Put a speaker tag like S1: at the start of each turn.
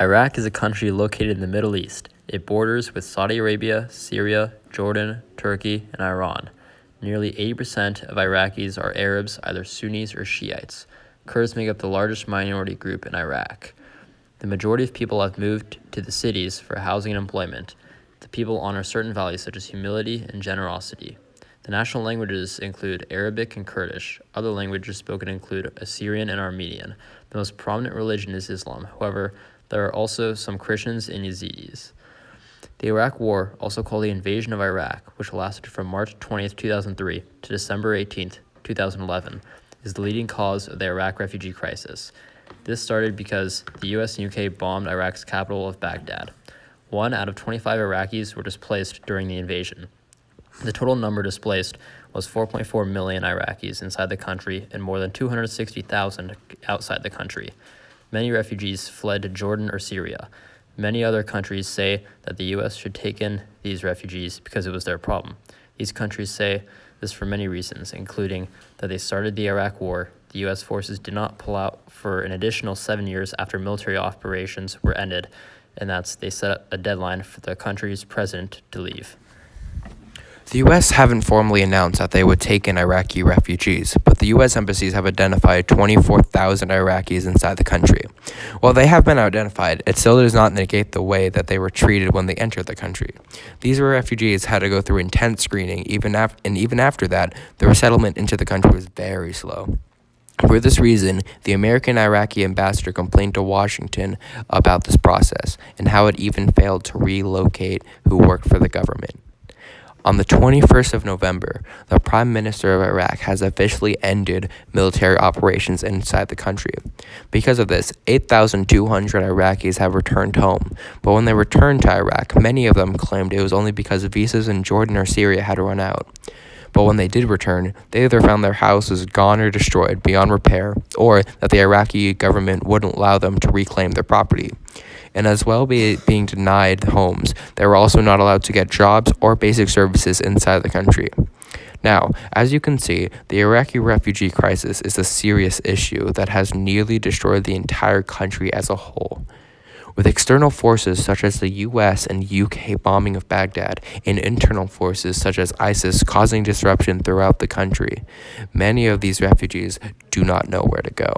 S1: Iraq is a country located in the Middle East. It borders with Saudi Arabia, Syria, Jordan, Turkey, and Iran. Nearly 80% of Iraqis are Arabs, either Sunnis or Shiites. Kurds make up the largest minority group in Iraq. The majority of people have moved to the cities for housing and employment. The people honor certain values such as humility and generosity. The national languages include Arabic and Kurdish. Other languages spoken include Assyrian and Armenian. The most prominent religion is Islam. However, there are also some Christians and Yazidis. The Iraq War, also called the Invasion of Iraq, which lasted from March 20, 2003 to December 18, 2011, is the leading cause of the Iraq refugee crisis. This started because the US and UK bombed Iraq's capital of Baghdad. 1 out of 25 Iraqis were displaced during the invasion. The total number displaced was 4.4 million Iraqis inside the country and more than 260,000 outside the country. Many refugees fled to Jordan or Syria. Many other countries say that the U.S. should take in these refugees because it was their problem. These countries say this for many reasons, including that they started the Iraq War, the U.S. forces did not pull out for an additional 7 years after military operations were ended, and that they set a deadline for the country's president to leave.
S2: The U.S. haven't formally announced that they would take in Iraqi refugees, but the U.S. embassies have identified 24,000 Iraqis inside the country. While they have been identified, it still does not negate the way that they were treated when they entered the country. These refugees had to go through intense screening, and even after that, their resettlement into the country was very slow. For this reason, the American Iraqi ambassador complained to Washington about this process and how it even failed to relocate who worked for the government. On the 21st of November, the Prime Minister of Iraq has officially ended military operations inside the country. Because of this, 8,200 Iraqis have returned home, but when they returned to Iraq, many of them claimed it was only because visas in Jordan or Syria had run out. But when they did return, they either found their houses gone or destroyed beyond repair, or that the Iraqi government wouldn't allow them to reclaim their property. And as well being denied homes, they were also not allowed to get jobs or basic services inside the country. Now, as you can see, the Iraqi refugee crisis is a serious issue that has nearly destroyed the entire country as a whole. With external forces such as the US and UK bombing of Baghdad and internal forces such as ISIS causing disruption throughout the country, many of these refugees do not know where to go.